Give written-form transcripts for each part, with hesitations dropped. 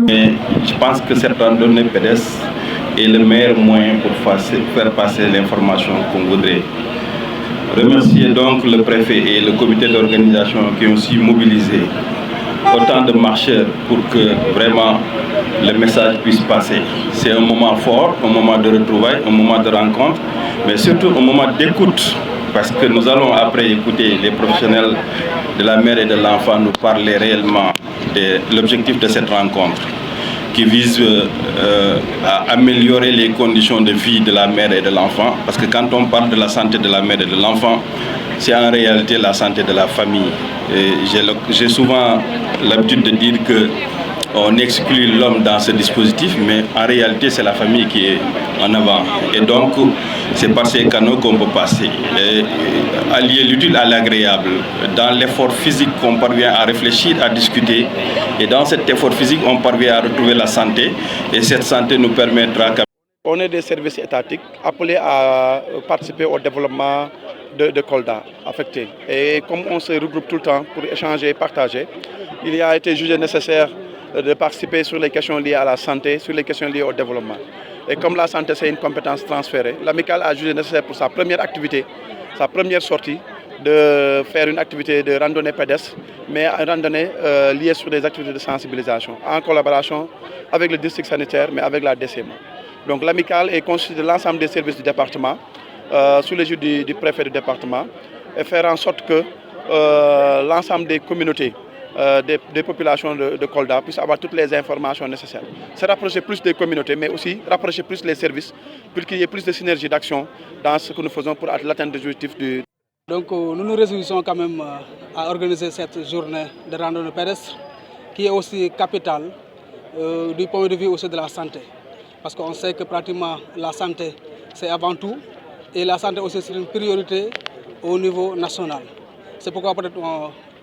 Mais je pense que cette randonnée pédestre est le meilleur moyen pour faire passer l'information qu'on voudrait. Remercier donc le préfet et le comité d'organisation qui ont aussi mobilisé autant de marcheurs pour que vraiment le message puisse passer. C'est un moment fort, un moment de retrouvailles, un moment de rencontre, mais surtout un moment d'écoute, parce que nous allons après écouter les professionnels de la mère et de l'enfant nous parler réellement de l'objectif de cette rencontre, qui vise à améliorer les conditions de vie de la mère et de l'enfant, parce que quand on parle de la santé de la mère et de l'enfant, c'est en réalité la santé de la famille. J'ai souvent l'habitude de dire qu'on exclut l'homme dans ce dispositif, mais en réalité c'est la famille qui est en avant. Et donc c'est par ces canaux qu'on peut passer. Et allier l'utile à l'agréable. Dans l'effort physique, on parvient à réfléchir, à discuter. Et dans cet effort physique, on parvient à retrouver la santé. Et cette santé nous permettra... On est des services étatiques appelés à participer au développement de Kolda affecté. Et comme on se regroupe tout le temps pour échanger et partager, il a été jugé nécessaire de participer sur les questions liées à la santé, sur les questions liées au développement. Et comme la santé c'est une compétence transférée, l'amicale a jugé nécessaire pour sa première activité, sa première sortie, de faire une activité de randonnée pédestre, mais une randonnée liée sur des activités de sensibilisation, en collaboration avec le district sanitaire, mais avec la DCMA. Donc l'amicale est constituée de l'ensemble des services du département, sous l'égide du préfet du département, et faire en sorte que l'ensemble des communautés, des populations de Kolda puissent avoir toutes les informations nécessaires. Se rapprocher plus des communautés, mais aussi rapprocher plus les services pour qu'il y ait plus de synergie d'action dans ce que nous faisons pour atteindre les objectifs du... Donc nous nous réjouissons quand même à organiser cette journée de randonnée pédestre qui est aussi capitale du point de vue aussi de la santé. Parce qu'on sait que pratiquement la santé c'est avant tout et la santé aussi c'est une priorité au niveau national. C'est pourquoi peut-être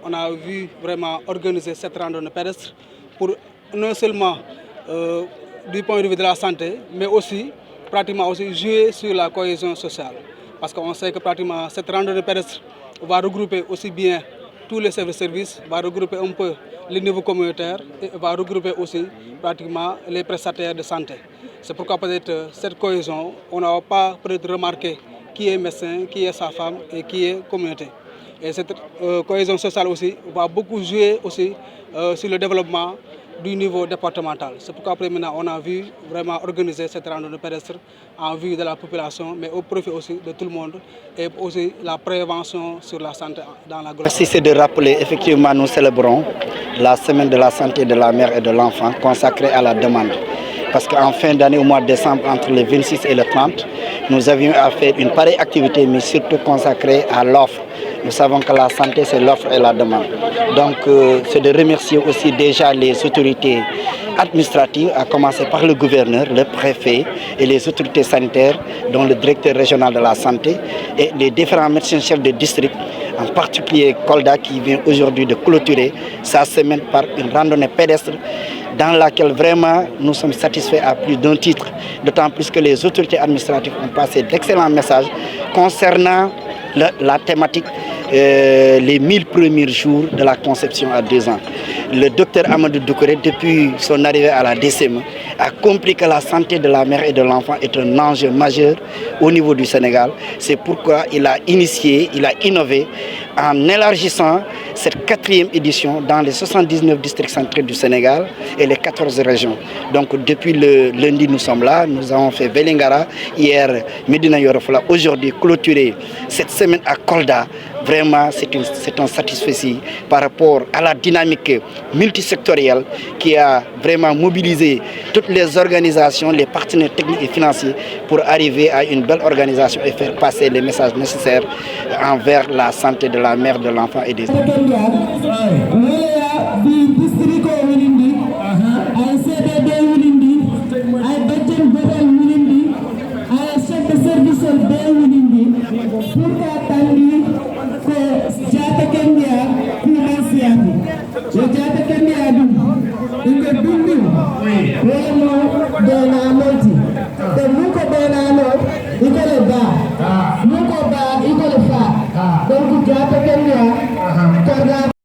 on a vu vraiment organiser cette randonnée pédestre pour non seulement du point de vue de la santé, mais aussi pratiquement aussi jouer sur la cohésion sociale. Parce qu'on sait que pratiquement cette randonnée pédestre va regrouper aussi bien tous les services, va regrouper un peu les niveaux communautaires et va regrouper aussi pratiquement les prestataires de santé. C'est pourquoi peut-être cette cohésion, on n'a pas peut-être remarqué qui est médecin, qui est sa femme et qui est communauté. Et cette cohésion sociale aussi va beaucoup jouer aussi sur le développement du niveau départemental. C'est pourquoi après maintenant on a vu vraiment organiser cette randonnée pédestre en vue de la population, mais au profit aussi de tout le monde et aussi la prévention sur la santé dans la globalité. Merci, c'est de rappeler, effectivement nous célébrons la semaine de la santé de la mère et de l'enfant consacrée à la demande. Parce qu'en fin d'année, au mois de décembre, entre le 26 et le 30, nous avions à faire une pareille activité, mais surtout consacrée à l'offre. Nous savons que la santé, c'est l'offre et la demande. Donc, c'est de remercier aussi déjà les autorités administratives, à commencer par le gouverneur, le préfet et les autorités sanitaires, dont le directeur régional de la santé et les différents médecins-chefs de district, en particulier Kolda, qui vient aujourd'hui de clôturer sa semaine par une randonnée pédestre dans laquelle vraiment nous sommes satisfaits à plus d'un titre, d'autant plus que les autorités administratives ont passé d'excellents messages concernant la thématique les 1000 premiers jours de la conception à 2 ans. Le docteur Amadou Doucouré, depuis son arrivée à la DCMA, a compris que la santé de la mère et de l'enfant est un enjeu majeur au niveau du Sénégal. C'est pourquoi il a initié, il a innové en élargissant cette 4e édition dans les 79 districts centraux du Sénégal et les 14 régions. Donc depuis le lundi, nous sommes là, nous avons fait Vélingara, hier Médina Yoro Foulah, aujourd'hui clôturé cette semaine à Kolda. Vraiment, c'est un satisfait par rapport à la dynamique multisectorielle qui a vraiment mobilisé toutes les organisations, les partenaires techniques et financiers pour arriver à une belle organisation et faire passer les messages nécessaires envers la santé de la mère, de l'enfant et des enfants. Donc,